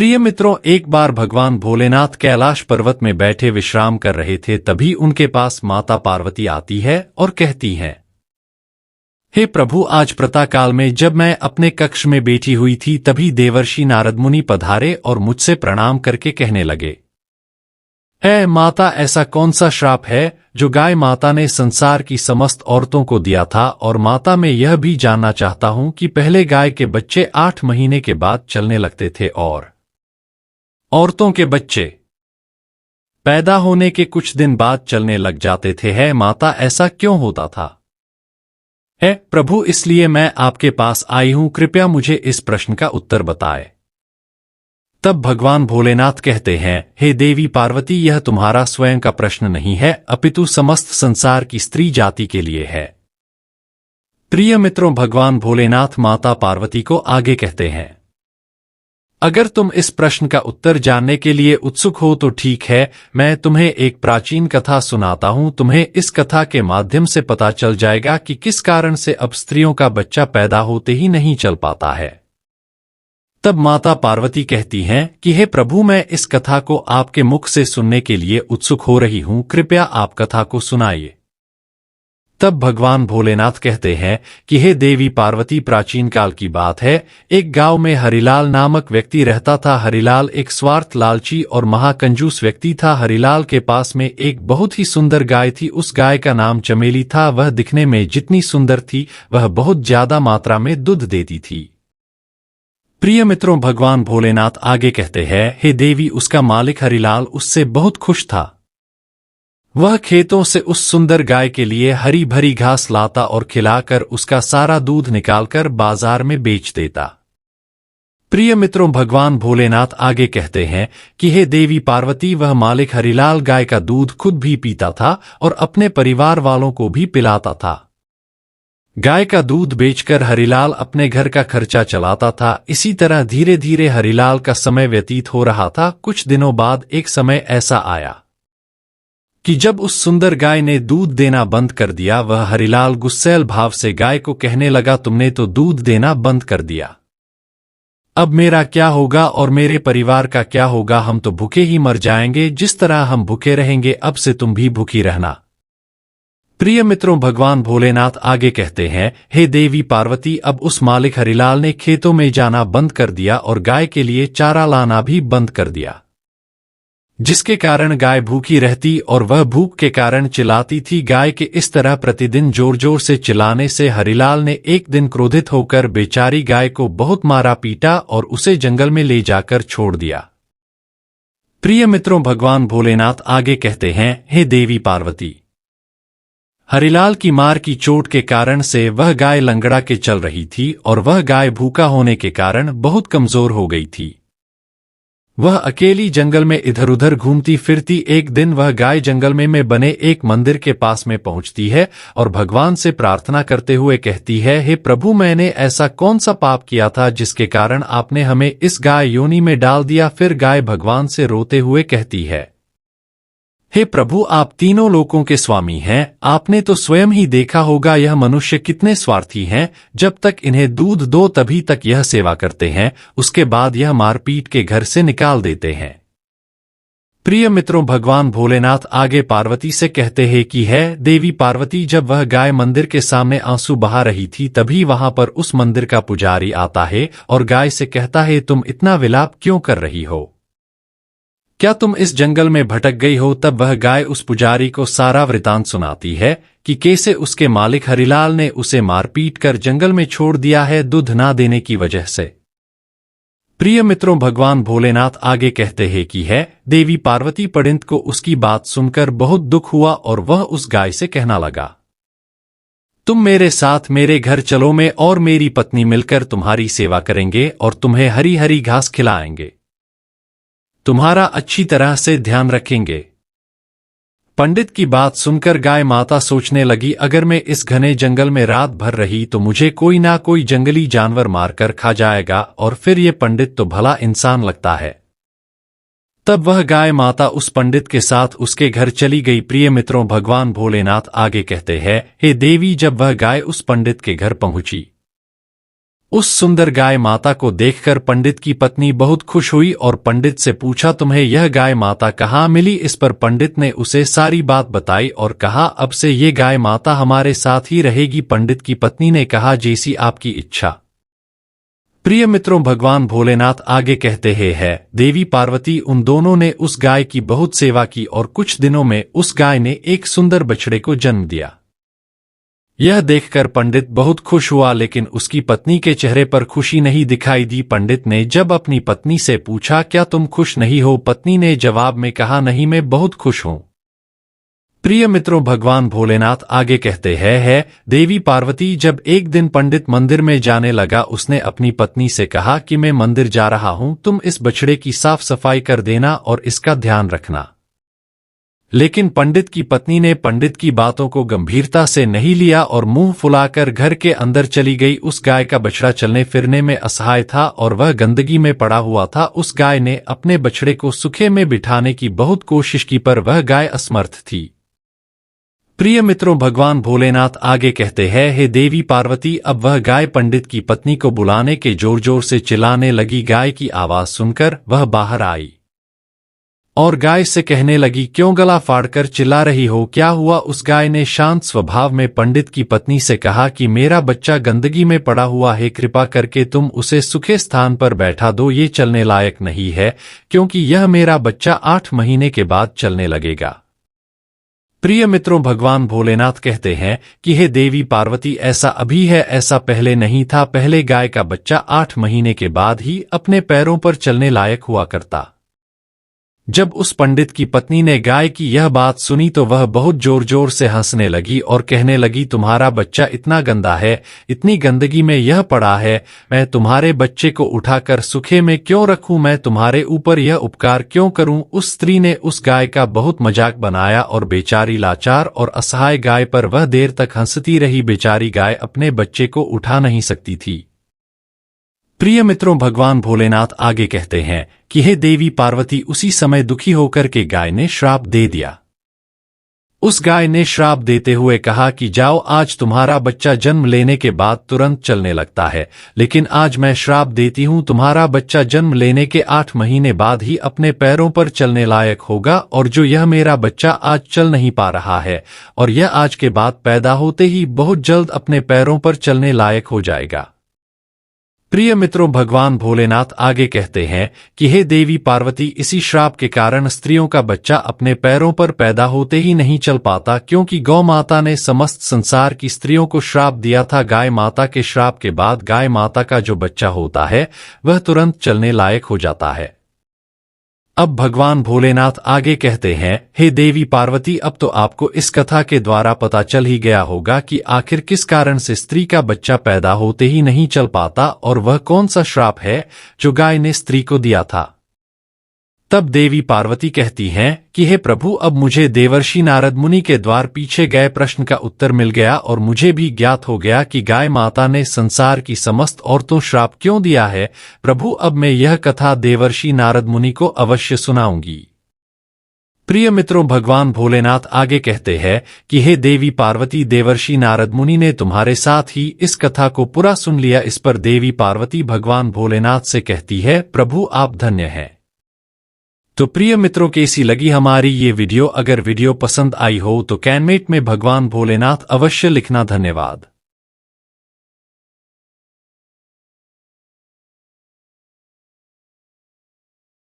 प्रिय मित्रों, एक बार भगवान भोलेनाथ कैलाश पर्वत में बैठे विश्राम कर रहे थे। तभी उनके पास माता पार्वती आती है और कहती है, हे प्रभु, आज प्रातःकाल में जब मैं अपने कक्ष में बैठी हुई थी तभी देवर्षि नारद मुनि पधारे और मुझसे प्रणाम करके कहने लगे, हे माता, ऐसा कौन सा श्राप है जो गाय माता ने संसार की समस्त औरतों को दिया था? और माता, मैं यह भी जानना चाहता हूं कि पहले गाय के बच्चे 8 महीने के बाद चलने लगते थे और औरतों के बच्चे पैदा होने के कुछ दिन बाद चलने लग जाते थे। है माता, ऐसा क्यों होता था? है प्रभु, इसलिए मैं आपके पास आई हूं, कृपया मुझे इस प्रश्न का उत्तर बताएं। तब भगवान भोलेनाथ कहते हैं, हे देवी पार्वती, यह तुम्हारा स्वयं का प्रश्न नहीं है, अपितु समस्त संसार की स्त्री जाति के लिए है। प्रिय मित्रों, भगवान भोलेनाथ माता पार्वती को आगे कहते हैं, अगर तुम इस प्रश्न का उत्तर जानने के लिए उत्सुक हो तो ठीक है, मैं तुम्हें एक प्राचीन कथा सुनाता हूं। तुम्हें इस कथा के माध्यम से पता चल जाएगा कि किस कारण से अब स्त्रियों का बच्चा पैदा होते ही नहीं चल पाता है। तब माता पार्वती कहती हैं कि हे प्रभु, मैं इस कथा को आपके मुख से सुनने के लिए उत्सुक हो रही हूं, कृपया आप कथा को सुनाइए। तब भगवान भोलेनाथ कहते हैं कि हे देवी पार्वती, प्राचीन काल की बात है। एक गांव में हरिलाल नामक व्यक्ति रहता था। हरिलाल एक स्वार्थ लालची और महाकंजूस व्यक्ति था। हरिलाल के पास में एक बहुत ही सुंदर गाय थी। उस गाय का नाम चमेली था। वह दिखने में जितनी सुंदर थी, वह बहुत ज्यादा मात्रा में दूध देती थी। प्रिय मित्रों, भगवान भोलेनाथ आगे कहते हैं, हे देवी, उसका मालिक हरिलाल उससे बहुत खुश था। वह खेतों से उस सुंदर गाय के लिए हरी भरी घास लाता और खिलाकर उसका सारा दूध निकालकर बाजार में बेच देता। प्रिय मित्रों, भगवान भोलेनाथ आगे कहते हैं कि हे देवी पार्वती, वह मालिक हरिलाल गाय का दूध खुद भी पीता था और अपने परिवार वालों को भी पिलाता था। गाय का दूध बेचकर हरिलाल अपने घर का खर्चा चलाता था। इसी तरह धीरे धीरे हरिलाल का समय व्यतीत हो रहा था। कुछ दिनों बाद एक समय ऐसा आया कि जब उस सुंदर गाय ने दूध देना बंद कर दिया। वह हरिलाल गुस्सैल भाव से गाय को कहने लगा, तुमने तो दूध देना बंद कर दिया, अब मेरा क्या होगा और मेरे परिवार का क्या होगा? हम तो भूखे ही मर जाएंगे। जिस तरह हम भूखे रहेंगे, अब से तुम भी भूखी रहना। प्रिय मित्रों, भगवान भोलेनाथ आगे कहते हैं, हे देवी पार्वती, अब उस मालिक हरिलाल ने खेतों में जाना बंद कर दिया और गाय के लिए चारा लाना भी बंद कर दिया, जिसके कारण गाय भूखी रहती और वह भूख के कारण चिल्लाती थी। गाय के इस तरह प्रतिदिन जोर जोर से चिल्लाने से हरिलाल ने एक दिन क्रोधित होकर बेचारी गाय को बहुत मारा पीटा और उसे जंगल में ले जाकर छोड़ दिया। प्रिय मित्रों, भगवान भोलेनाथ आगे कहते हैं, हे देवी पार्वती, हरिलाल की मार की चोट के कारण से वह गाय लंगड़ा के चल रही थी और वह गाय भूखा होने के कारण बहुत कमजोर हो गई थी। वह अकेली जंगल में इधर उधर घूमती फिरती। एक दिन वह गाय जंगल में बने एक मंदिर के पास में पहुंचती है और भगवान से प्रार्थना करते हुए कहती है, हे प्रभु, मैंने ऐसा कौन सा पाप किया था जिसके कारण आपने हमें इस गाय योनि में डाल दिया? फिर गाय भगवान से रोते हुए कहती है, हे प्रभु, आप तीनों लोकों के स्वामी हैं। आपने तो स्वयं ही देखा होगा यह मनुष्य कितने स्वार्थी हैं। जब तक इन्हें दूध दो तभी तक यह सेवा करते हैं, उसके बाद यह मारपीट के घर से निकाल देते हैं। प्रिय मित्रों, भगवान भोलेनाथ आगे पार्वती से कहते हैं कि है देवी पार्वती, जब वह गाय मंदिर के सामने आंसू बहा रही थी तभी वहां पर उस मंदिर का पुजारी आता है और गाय से कहता है, तुम इतना विलाप क्यों कर रही हो? क्या तुम इस जंगल में भटक गई हो? तब वह गाय उस पुजारी को सारा वृतांत सुनाती है कि कैसे उसके मालिक हरिलाल ने उसे मारपीट कर जंगल में छोड़ दिया है दूध ना देने की वजह से। प्रिय मित्रों, भगवान भोलेनाथ आगे कहते हैं कि है देवी पार्वती पंडित को उसकी बात सुनकर बहुत दुख हुआ और वह उस गाय से कहना लगा, तुम मेरे साथ मेरे घर चलो, मैं और मेरी पत्नी मिलकर तुम्हारी सेवा करेंगे और तुम्हें हरी हरी घास खिलाएंगे, तुम्हारा अच्छी तरह से ध्यान रखेंगे। पंडित की बात सुनकर गाय माता सोचने लगी, अगर मैं इस घने जंगल में रात भर रही तो मुझे कोई ना कोई जंगली जानवर मारकर खा जाएगा और फिर ये पंडित तो भला इंसान लगता है। तब वह गाय माता उस पंडित के साथ उसके घर चली गई। प्रिय मित्रों, भगवान भोलेनाथ आगे कहते हैं, हे देवी, जब वह गाय उस पंडित के घर पहुंची उस सुंदर गाय माता को देखकर पंडित की पत्नी बहुत खुश हुई और पंडित से पूछा, तुम्हें यह गाय माता कहाँ मिली? इस पर पंडित ने उसे सारी बात बताई और कहा, अब से ये गाय माता हमारे साथ ही रहेगी। पंडित की पत्नी ने कहा, जैसी आपकी इच्छा। प्रिय मित्रों, भगवान भोलेनाथ आगे कहते हैं, देवी पार्वती उन दोनों ने उस गाय की बहुत सेवा की और कुछ दिनों में उस गाय ने एक सुंदर बछड़े को जन्म दिया। यह देखकर पंडित बहुत खुश हुआ, लेकिन उसकी पत्नी के चेहरे पर खुशी नहीं दिखाई दी। पंडित ने जब अपनी पत्नी से पूछा, क्या तुम खुश नहीं हो? पत्नी ने जवाब में कहा, नहीं, मैं बहुत खुश हूं। प्रिय मित्रों, भगवान भोलेनाथ आगे कहते हैं, देवी पार्वती जब एक दिन पंडित मंदिर में जाने लगा, उसने अपनी पत्नी से कहा कि मैं मंदिर जा रहा हूं, तुम इस बछड़े की साफ सफाई कर देना और इसका ध्यान रखना। लेकिन पंडित की पत्नी ने पंडित की बातों को गंभीरता से नहीं लिया और मुंह फुलाकर घर के अंदर चली गई। उस गाय का बछड़ा चलने फिरने में असहाय था और वह गंदगी में पड़ा हुआ था। उस गाय ने अपने बछड़े को सूखे में बिठाने की बहुत कोशिश की, पर वह गाय असमर्थ थी। प्रिय मित्रों, भगवान भोलेनाथ आगे कहते हैं, हे देवी पार्वती, अब वह गाय पंडित की पत्नी को बुलाने के जोर जोर से चिल्लाने लगी। गाय की आवाज सुनकर वह बाहर आई और गाय से कहने लगी, क्यों गला फाड़कर चिल्ला रही हो? क्या हुआ? उस गाय ने शांत स्वभाव में पंडित की पत्नी से कहा कि मेरा बच्चा गंदगी में पड़ा हुआ है, कृपा करके तुम उसे सूखे स्थान पर बैठा दो। ये चलने लायक नहीं है, क्योंकि यह मेरा बच्चा 8 महीने के बाद चलने लगेगा। प्रिय मित्रों, भगवान भोलेनाथ कहते हैं कि हे देवी पार्वती, ऐसा अभी है, ऐसा पहले नहीं था। पहले गाय का बच्चा 8 महीने के बाद ही अपने पैरों पर चलने लायक हुआ करता। जब उस पंडित की पत्नी ने गाय की यह बात सुनी तो वह बहुत जोर जोर से हंसने लगी और कहने लगी, तुम्हारा बच्चा इतना गंदा है, इतनी गंदगी में यह पड़ा है, मैं तुम्हारे बच्चे को उठाकर सूखे में क्यों रखूं? मैं तुम्हारे ऊपर यह उपकार क्यों करूं? उस स्त्री ने उस गाय का बहुत मजाक बनाया और बेचारी लाचार और असहाय गाय पर वह देर तक हंसती रही। बेचारी गाय अपने बच्चे को उठा नहीं सकती थी। प्रिय मित्रों, भगवान भोलेनाथ आगे कहते हैं कि हे देवी पार्वती, उसी समय दुखी होकर के गाय ने श्राप दे दिया। उस गाय ने श्राप देते हुए कहा कि जाओ, आज तुम्हारा बच्चा जन्म लेने के बाद तुरंत चलने लगता है, लेकिन आज मैं श्राप देती हूं, तुम्हारा बच्चा जन्म लेने के 8 महीने बाद ही अपने पैरों पर चलने लायक होगा। और जो यह मेरा बच्चा आज चल नहीं पा रहा है और यह आज के बाद पैदा होते ही बहुत जल्द अपने पैरों पर चलने लायक हो जाएगा। प्रिय मित्रों, भगवान भोलेनाथ आगे कहते हैं कि हे देवी पार्वती, इसी श्राप के कारण स्त्रियों का बच्चा अपने पैरों पर पैदा होते ही नहीं चल पाता, क्योंकि गौ माता ने समस्त संसार की स्त्रियों को श्राप दिया था। गाय माता के श्राप के बाद गाय माता का जो बच्चा होता है वह तुरंत चलने लायक हो जाता है। अब भगवान भोलेनाथ आगे कहते हैं, हे देवी पार्वती, अब तो आपको इस कथा के द्वारा पता चल ही गया होगा कि आखिर किस कारण से स्त्री का बच्चा पैदा होते ही नहीं चल पाता और वह कौन सा श्राप है जो गाय ने स्त्री को दिया था। तब देवी पार्वती कहती हैं कि हे प्रभु, अब मुझे देवर्षि नारद मुनि के द्वार पीछे गए प्रश्न का उत्तर मिल गया और मुझे भी ज्ञात हो गया कि गाय माता ने संसार की समस्त औरतों श्राप क्यों दिया है। प्रभु, अब मैं यह कथा देवर्षि नारद मुनि को अवश्य सुनाऊंगी। प्रिय मित्रों, भगवान भोलेनाथ आगे कहते हैं कि हे देवी पार्वती, देवर्षि नारद मुनि ने तुम्हारे साथ ही इस कथा को पूरा सुन लिया। इस पर देवी पार्वती भगवान भोलेनाथ से कहती है, प्रभु आप धन्य हैं। तो प्रिय मित्रों, कैसी लगी हमारी ये वीडियो? अगर वीडियो पसंद आई हो तो कमेंट में भगवान भोलेनाथ अवश्य लिखना। धन्यवाद।